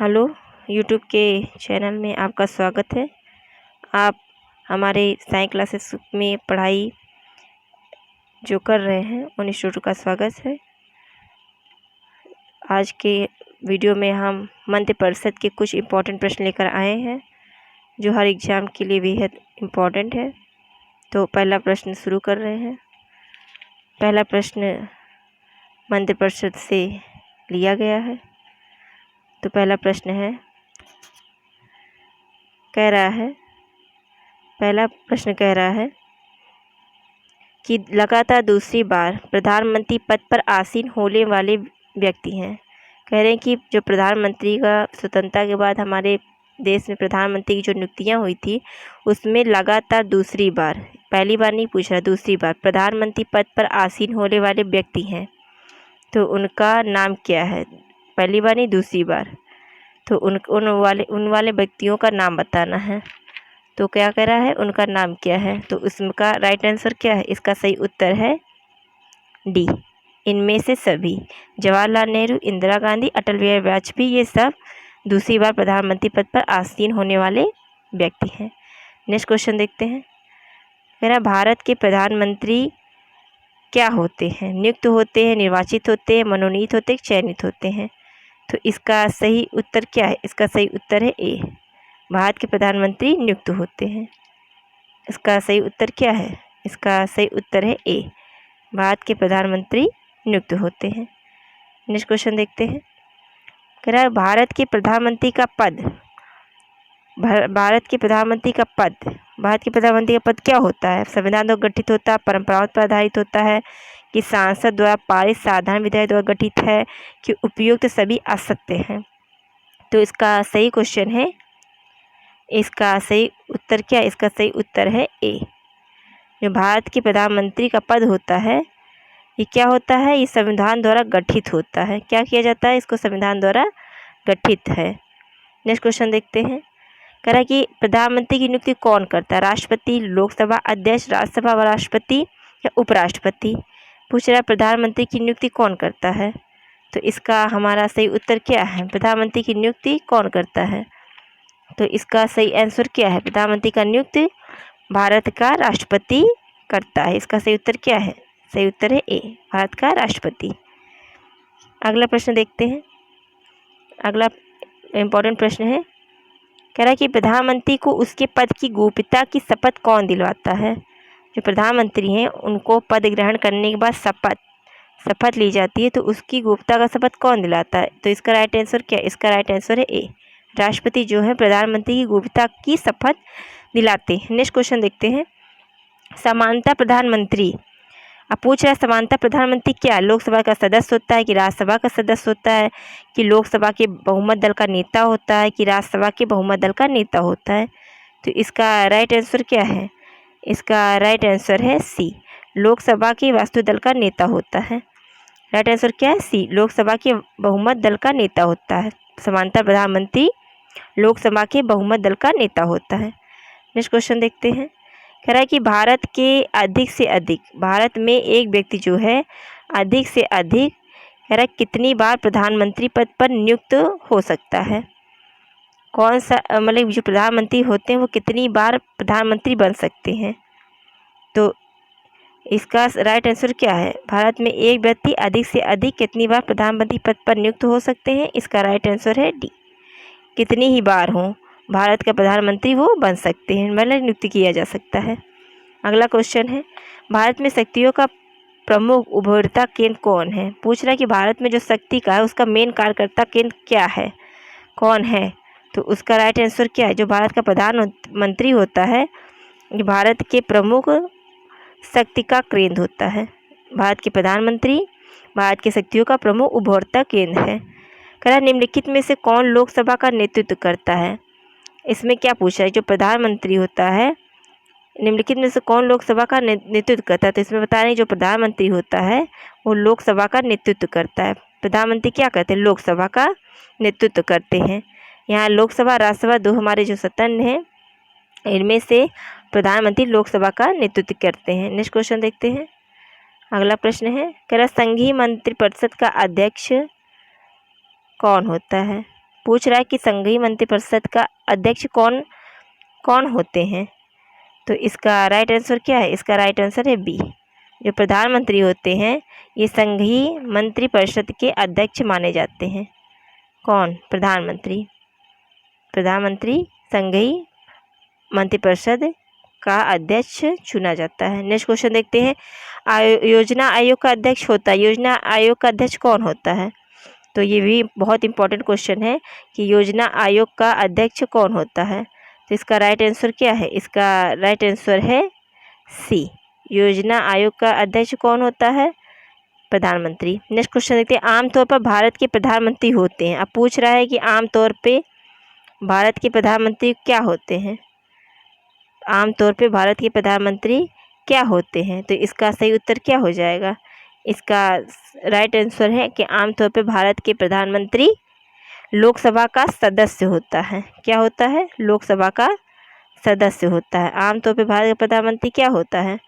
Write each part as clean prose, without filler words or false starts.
Hello YouTube के channel में आपका स्वागत है। आप हमारे साइंस क्लासेस में पढ़ाई जो कर रहे हैं उन स्टूडेंट का स्वागत है। आज के वीडियो में हम मंत्रि परिषद के कुछ इम्पोर्टेंट प्रश्न लेकर आए हैं जो हर एग्ज़ाम के लिए बेहद इम्पोर्टेंट है। तो पहला प्रश्न शुरू कर रहे हैं। पहला प्रश्न मंत्रि परिषद से लिया गया है। तो पहला प्रश्न है, पहला प्रश्न कह रहा है कि लगातार दूसरी बार प्रधानमंत्री पद पर आसीन होने वाले व्यक्ति हैं। कह रहे हैं कि जो प्रधानमंत्री का स्वतंत्रता के बाद हमारे देश में प्रधानमंत्री की जो नियुक्तियां हुई थी उसमें लगातार दूसरी बार, पहली बार नहीं पूछ रहा, दूसरी बार प्रधानमंत्री पद पर आसीन होने वाले व्यक्ति हैं। तो उनका नाम क्या है? पहली बार नहीं, दूसरी बार। तो उन वाले व्यक्तियों का नाम बताना है। तो क्या कह रहा है, उनका नाम क्या है? तो उसका राइट आंसर क्या है? इसका सही उत्तर है डी, इनमें से सभी। जवाहरलाल नेहरू, इंदिरा गांधी, अटल बिहारी वाजपेयी, ये सब दूसरी बार प्रधानमंत्री पद पर आसीन होने वाले व्यक्ति हैं। नेक्स्ट क्वेश्चन देखते हैं। कह रहा भारत के प्रधानमंत्री क्या होते हैं? नियुक्त होते हैं, निर्वाचित होते हैं, मनोनीत होते हैं, चयनित होते हैं। तो इसका सही उत्तर क्या है? इसका सही उत्तर है ए, भारत के प्रधानमंत्री नियुक्त होते हैं। इसका सही उत्तर क्या है? इसका सही उत्तर है ए, भारत के प्रधानमंत्री नियुक्त होते हैं। नेक्स्ट क्वेश्चन देखते हैं। कह रहा है भारत के प्रधानमंत्री का पद, भारत के प्रधानमंत्री का पद क्या होता है? संविधान द्वारा गठित होता है, परंपराओं पर आधारित होता है, कि सांसद द्वारा पारित साधारण विधायक द्वारा गठित है, कि उपयुक्त सभी आ सकते हैं। तो इसका सही क्वेश्चन है, इसका सही उत्तर क्या है? इसका सही उत्तर है ए, जो भारत के प्रधानमंत्री का पद होता है ये क्या होता है? ये संविधान द्वारा गठित होता है। क्या किया जाता है? इसको संविधान द्वारा गठित है। नेक्स्ट क्वेश्चन देखते हैं। कह रहा है कि प्रधानमंत्री की नियुक्ति कौन करता है? राष्ट्रपति, लोकसभा अध्यक्ष, राज्यसभा व राष्ट्रपति या उपराष्ट्रपति? पूछ रहा है प्रधानमंत्री की नियुक्ति कौन करता है। तो इसका हमारा सही उत्तर क्या है? प्रधानमंत्री की नियुक्ति कौन करता है? तो इसका सही आंसर क्या है? प्रधानमंत्री का नियुक्ति भारत का राष्ट्रपति करता है। इसका सही उत्तर क्या है? सही उत्तर है ए, भारत का राष्ट्रपति। अगला प्रश्न देखते हैं। अगला इम्पोर्टेंट प्रश्न है। कह रहा है कि प्रधानमंत्री को उसके पद की गोपनीयता की शपथ कौन दिलवाता है? जो प्रधानमंत्री हैं उनको पद ग्रहण करने के बाद शपथ ली जाती है, तो उसकी गोपनीयता का शपथ कौन दिलाता है? तो इसका राइट आंसर क्या है? इसका राइट आंसर है ए, राष्ट्रपति जो है प्रधानमंत्री की गोपनीयता की शपथ दिलाते हैं। नेक्स्ट क्वेश्चन देखते हैं। समानता प्रधानमंत्री, अब पूछ रहा है समानता प्रधानमंत्री क्या? लोकसभा का सदस्य होता है, कि राज्यसभा का सदस्य होता है, कि लोकसभा के बहुमत दल का नेता होता है, कि राज्यसभा के बहुमत दल का नेता होता है? तो इसका राइट आंसर क्या है? इसका राइट आंसर है सी, लोकसभा के वास्तु दल का नेता होता है। राइट आंसर क्या है? सी, लोकसभा के बहुमत दल का नेता होता है। समानता प्रधानमंत्री लोकसभा के बहुमत दल का नेता होता है। नेक्स्ट क्वेश्चन देखते हैं। कह रहा है कि भारत में एक व्यक्ति जो है अधिक से अधिक कह रहा है कितनी बार प्रधानमंत्री पद पर नियुक्त हो सकता है? कौन सा मतलब जो प्रधानमंत्री होते हैं वो कितनी बार प्रधानमंत्री बन सकते हैं? तो इसका राइट आंसर क्या है? भारत में एक व्यक्ति अधिक से अधिक कितनी बार प्रधानमंत्री पद पर नियुक्त हो सकते हैं? इसका राइट आंसर है डी, कितनी ही बार हो भारत का प्रधानमंत्री वो बन सकते हैं, मतलब नियुक्त किया जा सकता है। अगला क्वेश्चन है। भारत में शक्तियों का प्रमुख उभरता केंद्र कौन है? पूछ रहा है कि भारत में जो शक्ति का है उसका मेन कार्यकर्ता केंद्र क्या है, कौन है? तो उसका राइट आंसर क्या है? जो भारत का प्रधानमंत्री होता है ये भारत के प्रमुख शक्ति का केंद्र होता है। भारत के प्रधानमंत्री भारत की शक्तियों का प्रमुख उभरता केंद्र है। कह रहा निम्नलिखित में से कौन लोकसभा का नेतृत्व करता है? इसमें क्या पूछा है? जो प्रधानमंत्री होता है निम्नलिखित में से कौन लोकसभा का नेतृत्व करता है? तो इसमें बता रहे हैं जो प्रधानमंत्री होता है वो लोकसभा का नेतृत्व करता है। प्रधानमंत्री क्या करते हैं? लोकसभा का नेतृत्व करते हैं। यहाँ लोकसभा राज्यसभा दो हमारे जो सदन हैं इनमें से प्रधानमंत्री लोकसभा का नेतृत्व करते हैं। नेक्स्ट क्वेश्चन देखते हैं। अगला प्रश्न है। कह रहा संघीय मंत्रिपरिषद का अध्यक्ष कौन होता है? पूछ रहा है कि संघीय मंत्रिपरिषद का अध्यक्ष कौन कौन होते हैं। तो इसका राइट आंसर क्या है? इसका राइट आंसर है बी। जो प्रधानमंत्री होते हैं ये संघीय मंत्रिपरिषद के अध्यक्ष माने जाते हैं। कौन? प्रधानमंत्री। प्रधानमंत्री संघीय मंत्रिपरिषद का अध्यक्ष चुना जाता है। नेक्स्ट क्वेश्चन देखते हैं। योजना आयोग का अध्यक्ष होता है, योजना आयोग का अध्यक्ष कौन होता है? तो ये भी बहुत इंपॉर्टेंट क्वेश्चन है कि योजना आयोग का अध्यक्ष कौन होता है। तो इसका राइट आंसर क्या है? इसका राइट आंसर है सी। योजना आयोग का अध्यक्ष कौन होता है? प्रधानमंत्री। नेक्स्ट क्वेश्चन देखते हैं। आमतौर पर भारत के प्रधानमंत्री होते हैं। अब पूछ रहा है कि आमतौर पे भारत के प्रधानमंत्री क्या होते हैं। आमतौर पे भारत के प्रधानमंत्री क्या होते हैं? तो इसका सही उत्तर क्या हो जाएगा? इसका राइट आंसर है कि आमतौर पे भारत के प्रधानमंत्री लोकसभा का सदस्य होता है। क्या होता है? लोकसभा का सदस्य होता है। आमतौर पे भारत का प्रधानमंत्री क्या होता है?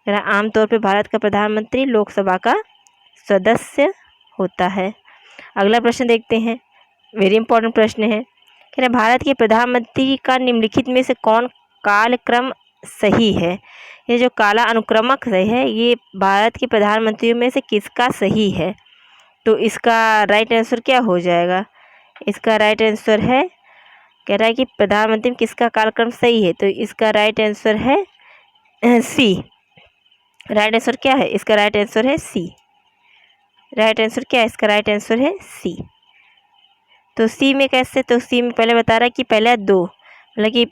आमतौर पे भारत का प्रधानमंत्री लोकसभा का सदस्य होता है। अगला प्रश्न देखते हैं। वेरी इंपॉर्टेंट प्रश्न है। कह रहे भारत के प्रधानमंत्री का निम्नलिखित में से कौन कालक्रम सही है? ये जो काला अनुक्रमक है ये भारत के प्रधानमंत्रियों में से किसका सही है? तो इसका राइट आंसर क्या हो जाएगा? इसका राइट आंसर है, कह रहा है कि प्रधानमंत्री में किसका कालक्रम सही है। तो इसका राइट आंसर है सी। राइट आंसर क्या है? इसका राइट आंसर है सी। राइट आंसर क्या है? इसका राइट आंसर है सी। तो सी में कैसे? तो सी में पहले बता रहा है कि पहले दो, मतलब कि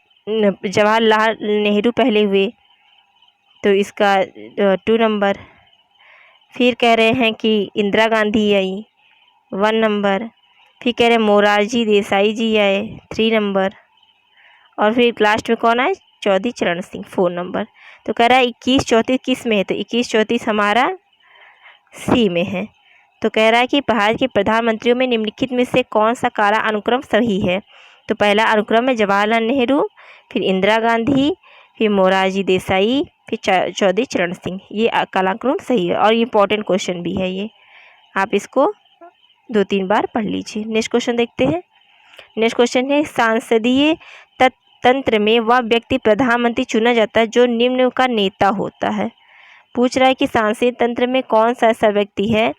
जवाहरलाल नेहरू पहले हुए, तो इसका 2 नंबर। फिर कह रहे हैं कि इंदिरा गांधी आई 1 नंबर। फिर कह रहे हैं मोरारजी देसाई जी आए 3 नंबर। और फिर लास्ट में कौन आए? चौधरी चरण सिंह 4 नंबर। तो कह रहा है 21 34 किस में है? तो 21 34 हमारा सी में है। तो कह रहा है कि भारत के प्रधानमंत्रियों में निम्नलिखित में से कौन सा काला अनुक्रम सही है। तो पहला अनुक्रम है जवाहरलाल नेहरू, फिर इंदिरा गांधी, फिर मोरारजी देसाई, फिर चौधरी चरण सिंह। ये कालानुक्रम सही है और ये इंपॉर्टेंट क्वेश्चन भी है। ये आप इसको 2-3 बार पढ़ लीजिए। नेक्स्ट क्वेश्चन देखते हैं। नेक्स्ट क्वेश्चन है सांसदीय तंत्र में वह व्यक्ति प्रधानमंत्री चुना जाता है जो निम्न का नेता होता है। पूछ रहा है कि सांसदीय तंत्र में कौन सा ऐसा व्यक्ति है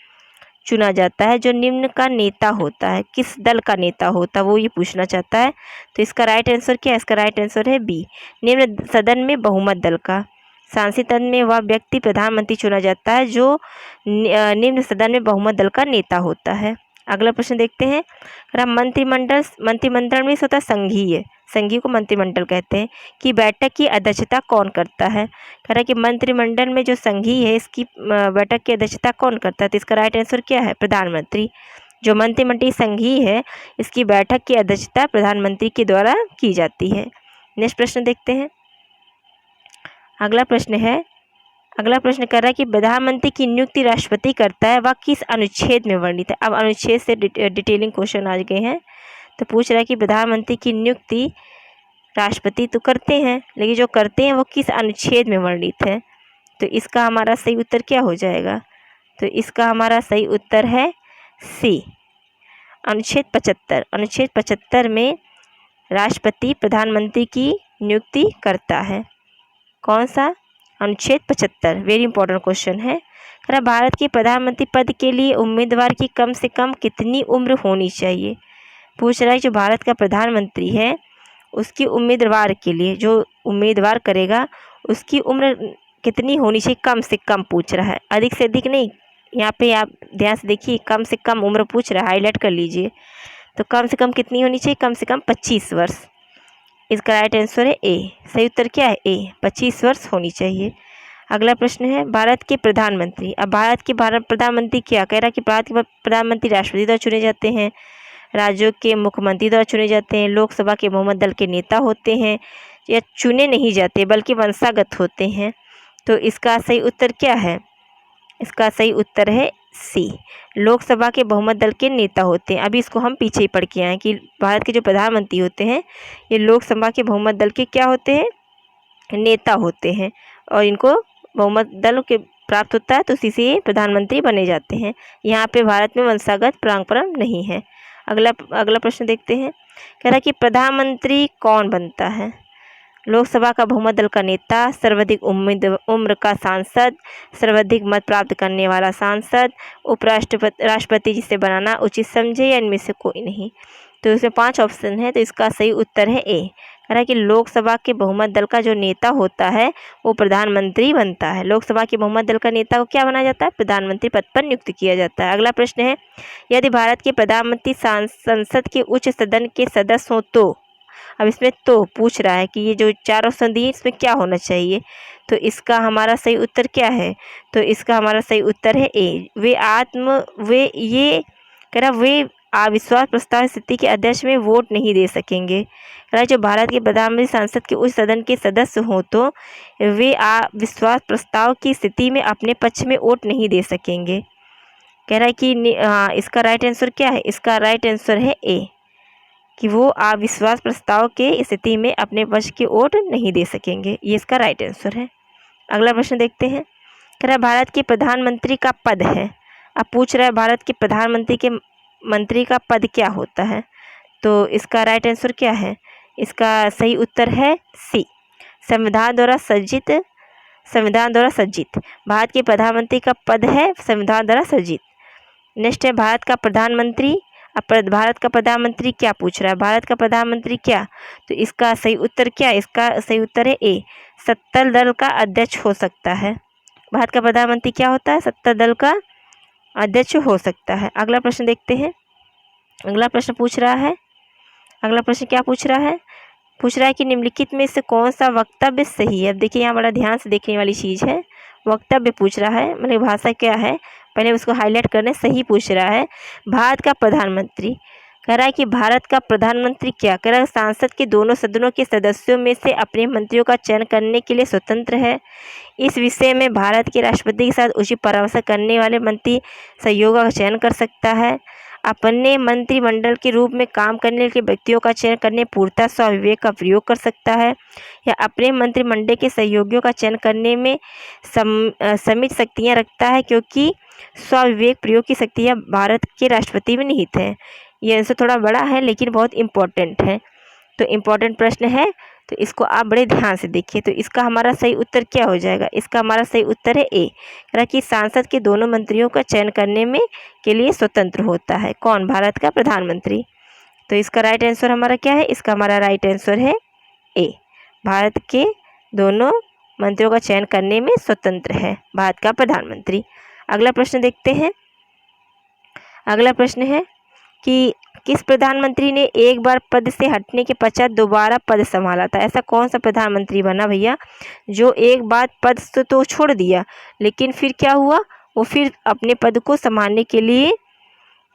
चुना जाता है जो निम्न का नेता होता है, किस दल का नेता होता है, वो ये पूछना चाहता है। तो इसका राइट आंसर क्या है? इसका राइट आंसर है बी, निम्न सदन में बहुमत दल का। सांसद तंत्र में वह व्यक्ति प्रधानमंत्री चुना जाता है जो निम्न सदन में बहुमत दल का नेता होता है। अगला प्रश्न देखते हैं। मंत्रिमंडल में होता है संघीय, संघीय को मंत्रिमंडल कहते हैं, कि बैठक की अध्यक्षता कौन करता है। कह रहा है कि मंत्रिमंडल में जो संघीय है इसकी बैठक की अध्यक्षता कौन करता है। तो इसका राइट आंसर क्या है? प्रधानमंत्री। जो मंत्रिमंडल संघीय है इसकी बैठक की अध्यक्षता प्रधानमंत्री के द्वारा की जाती है। नेक्स्ट प्रश्न देखते हैं। अगला प्रश्न कर रहा है कि प्रधानमंत्री की नियुक्ति राष्ट्रपति करता है, वह किस अनुच्छेद में वर्णित है। अब अनुच्छेद से डिटेलिंग क्वेश्चन आ गए हैं। तो पूछ रहा है कि प्रधानमंत्री की नियुक्ति राष्ट्रपति तो करते हैं, लेकिन जो करते हैं वो किस अनुच्छेद में वर्णित है। तो इसका हमारा सही उत्तर क्या हो जाएगा? तो इसका हमारा सही उत्तर है सी, अनुच्छेद 75। अनुच्छेद 75 में राष्ट्रपति प्रधानमंत्री की नियुक्ति करता है। कौन सा? अनुच्छेद 75। वेरी इंपॉर्टेंट क्वेश्चन है। कह रहा भारत के प्रधानमंत्री पद के लिए उम्मीदवार की कम से कम कितनी उम्र होनी चाहिए। पूछ रहा है जो भारत का प्रधानमंत्री है उसकी उम्मीदवार के लिए, जो उम्मीदवार करेगा उसकी उम्र कितनी होनी चाहिए, कम से कम पूछ रहा है, अधिक से अधिक नहीं। यहाँ पे आप ध्यान से देखिए, कम से कम उम्र पूछ रहा है, हाईलाइट कर लीजिए। तो कम से कम कितनी होनी चाहिए? कम से कम 25 वर्ष। इसका राइट आंसर है ए। सही उत्तर क्या है? ए, 25 वर्ष होनी चाहिए। अगला प्रश्न है भारत के प्रधानमंत्री। अब भारत प्रधानमंत्री क्या कह रहा है कि भारत के प्रधानमंत्री राष्ट्रपति द्वारा चुने जाते हैं, राज्यों के मुख्यमंत्री द्वारा चुने जाते हैं, लोकसभा के बहुमत दल के नेता होते हैं, या चुने नहीं जाते बल्कि वंशागत होते हैं। तो इसका सही उत्तर क्या है? इसका सही उत्तर है सी, लोकसभा के बहुमत दल के नेता होते हैं। अभी इसको हम पीछे ही पढ़ के आए कि भारत के जो प्रधानमंत्री होते हैं ये लोकसभा के बहुमत दल के क्या होते हैं? नेता होते हैं, और इनको बहुमत दल के प्राप्त होता है तो उसी से ये प्रधानमंत्री बने जाते हैं। यहाँ पे भारत में वंशागत परंपरा नहीं है। अगला अगला प्रश्न देखते हैं। कह रहा है कि प्रधानमंत्री कौन बनता है? लोकसभा का बहुमत दल का नेता, सर्वाधिक उम्र का सांसद, सर्वाधिक मत प्राप्त करने वाला सांसद, उपराष्ट्रपति राष्ट्रपति जिसे बनाना उचित समझे, या इनमें से कोई नहीं। तो इसमें 5 ऑप्शन है, तो इसका सही उत्तर है ए। कह रहा है कि लोकसभा के बहुमत दल का जो नेता होता है वो प्रधानमंत्री बनता है। लोकसभा के बहुमत दल का नेता को क्या बनाया जाता है? प्रधानमंत्री पद पर नियुक्त किया जाता है। अगला प्रश्न है, यदि भारत के प्रधानमंत्री संसद के उच्च सदन के सदस्य हो तो। अब इसमें तो पूछ रहा है कि ये जो 4 ऑप्शन दिए इसमें क्या होना चाहिए, तो इसका हमारा सही उत्तर क्या है? तो इसका हमारा सही उत्तर है ए। वे अविश्वास प्रस्ताव स्थिति के अध्यक्ष में वोट नहीं दे सकेंगे। कह रहा है जो भारत के प्रधानमंत्री संसद के उच्च सदन के सदस्य हों तो वे अविश्वास प्रस्ताव की स्थिति में अपने पक्ष में वोट नहीं दे सकेंगे। कह रहा है कि इसका राइट आंसर क्या है? इसका राइट आंसर है ए, कि वो अविश्वास प्रस्ताव के स्थिति में अपने पक्ष की वोट नहीं दे सकेंगे। ये इसका राइट आंसर है। अगला प्रश्न देखते हैं। कह रहा है भारत के प्रधानमंत्री का पद है। अब पूछ रहा है भारत के प्रधानमंत्री के मंत्री का पद क्या होता है, तो इसका राइट आंसर क्या है? इसका सही उत्तर है सी, संविधान द्वारा सज्जित। भारत के प्रधानमंत्री का पद है संविधान द्वारा सज्जित। नेक्स्ट है भारत का प्रधानमंत्री। अब भारत का प्रधानमंत्री क्या पूछ रहा है? भारत का प्रधानमंत्री क्या, तो इसका सही उत्तर क्या है? इसका सही उत्तर है ए, सत्ता दल का अध्यक्ष हो सकता है। भारत का प्रधानमंत्री क्या होता है? सत्ता दल का अध्यक्ष हो सकता है। अगला प्रश्न देखते हैं। अगला प्रश्न पूछ रहा है, अगला प्रश्न क्या पूछ रहा है? पूछ रहा है कि निम्नलिखित में से कौन सा वक्तव्य सही है। अब देखिए यहाँ बड़ा ध्यान से देखने वाली चीज़ है। वक्तव्य पूछ रहा है, मतलब भाषा क्या है, पहले उसको हाईलाइट करने। सही पूछ रहा है। भारत का प्रधानमंत्री कह रहा है कि भारत का प्रधानमंत्री क्या कह रहा है? संसद के दोनों सदनों के सदस्यों में से अपने मंत्रियों का चयन करने के लिए स्वतंत्र है। इस विषय में भारत के राष्ट्रपति के साथ उचित परामर्श करने वाले मंत्री सहयोगी का चयन कर सकता है। अपने मंत्रिमंडल के रूप में काम करने के व्यक्तियों का चयन करने पूर्णतः स्वविवेक का प्रयोग कर सकता है, या अपने मंत्रिमंडल के सहयोगियों का चयन करने में सीमित शक्तियाँ रखता है, क्योंकि स्वविवेक प्रयोग की शक्तियाँ भारत के राष्ट्रपति में निहित है। ये आंसर थोड़ा बड़ा है लेकिन बहुत इम्पोर्टेंट है, तो इम्पोर्टेंट प्रश्न है, तो इसको आप बड़े ध्यान से देखिए। तो इसका हमारा सही उत्तर क्या हो जाएगा? इसका हमारा सही उत्तर है ए, कि सांसद के दोनों मंत्रियों का चयन करने में के लिए स्वतंत्र होता है। कौन? भारत का प्रधानमंत्री। तो इसका राइट आंसर हमारा क्या है? इसका हमारा राइट आंसर है ए, भारत के दोनों मंत्रियों का चयन करने में स्वतंत्र है भारत का प्रधानमंत्री। अगला प्रश्न देखते हैं। अगला प्रश्न है कि किस प्रधानमंत्री ने एक बार पद से हटने के पश्चात दोबारा पद संभाला था? ऐसा कौन सा प्रधानमंत्री बना भैया जो एक बार पद से तो छोड़ दिया, लेकिन फिर क्या हुआ, वो फिर अपने पद को संभालने के लिए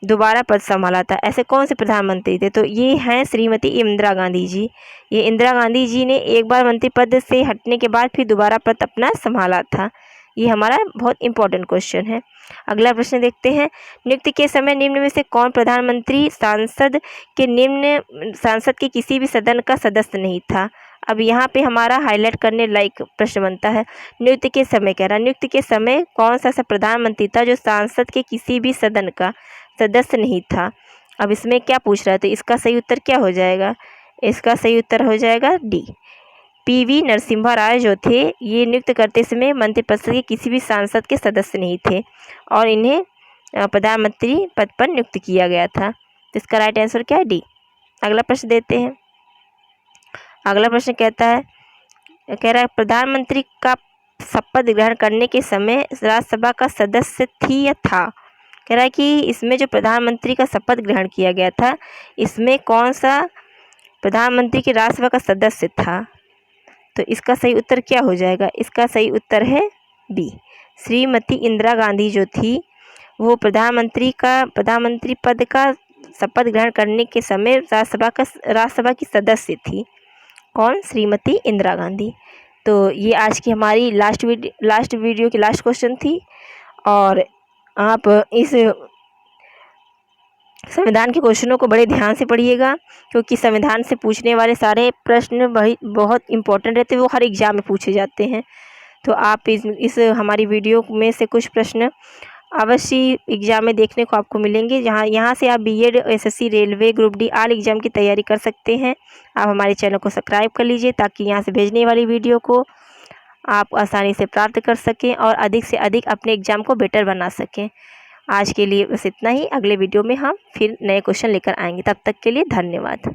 दोबारा पद संभाला था? ऐसे कौन से प्रधानमंत्री थे? तो ये हैं श्रीमती इंदिरा गांधी जी। ये इंदिरा गांधी जी ने एक बार मंत्री पद से हटने के बाद फिर दोबारा पद अपना संभाला था। ये हमारा बहुत इंपॉर्टेंट क्वेश्चन है। अगला प्रश्न देखते हैं। नियुक्ति के समय निम्न में से कौन प्रधानमंत्री संसद के किसी भी सदन का सदस्य नहीं था? अब यहाँ पे हमारा हाईलाइट करने लायक प्रश्न बनता है। नियुक्ति के समय कह रहा है, नियुक्ति के समय कौन सा ऐसा प्रधानमंत्री था जो संसद के किसी भी सदन का सदस्य नहीं था? अब इसमें क्या पूछ रहा है, तो इसका सही उत्तर क्या हो जाएगा? इसका सही उत्तर हो जाएगा डी, पीवी नरसिम्हा राव जो थे, ये नियुक्त करते समय मंत्रिपरिषद के किसी भी सांसद के सदस्य नहीं थे और इन्हें प्रधानमंत्री पद पर नियुक्त किया गया था। तो इसका राइट आंसर क्या है? डी। अगला प्रश्न देते हैं। अगला प्रश्न कहता है, कह रहा है प्रधानमंत्री का शपथ ग्रहण करने के समय राज्यसभा का सदस्य थी या था? कह रहा है कि इसमें जो प्रधानमंत्री का शपथ ग्रहण किया गया था, इसमें कौन सा प्रधानमंत्री के राज्यसभा का सदस्य था? तो इसका सही उत्तर क्या हो जाएगा? इसका सही उत्तर है बी, श्रीमती इंदिरा गांधी जो थी वो प्रधानमंत्री पद का शपथ ग्रहण करने के समय राज्यसभा की सदस्य थी। कौन? श्रीमती इंदिरा गांधी। तो ये आज की हमारी लास्ट वीडियो की लास्ट क्वेश्चन थी, और आप इस संविधान के क्वेश्चनों को बड़े ध्यान से पढ़िएगा, क्योंकि संविधान से पूछने वाले सारे प्रश्न बहुत इंपॉर्टेंट रहते हैं, वो हर एग्जाम में पूछे जाते हैं। तो आप इस हमारी वीडियो में से कुछ प्रश्न अवश्य एग्ज़ाम में देखने को आपको मिलेंगे। यहाँ से आप BEd, SSC, railway, group D all exam की तैयारी कर सकते हैं। आप हमारे चैनल को सब्सक्राइब कर लीजिए ताकि यहाँ से भेजने वाली वीडियो को आप आसानी से प्राप्त कर सकें और अधिक से अधिक अपने एग्ज़ाम को बेटर बना सकें। आज के लिए बस इतना ही। अगले वीडियो में हम फिर नए क्वेश्चन लेकर आएंगे। तब तक के लिए धन्यवाद।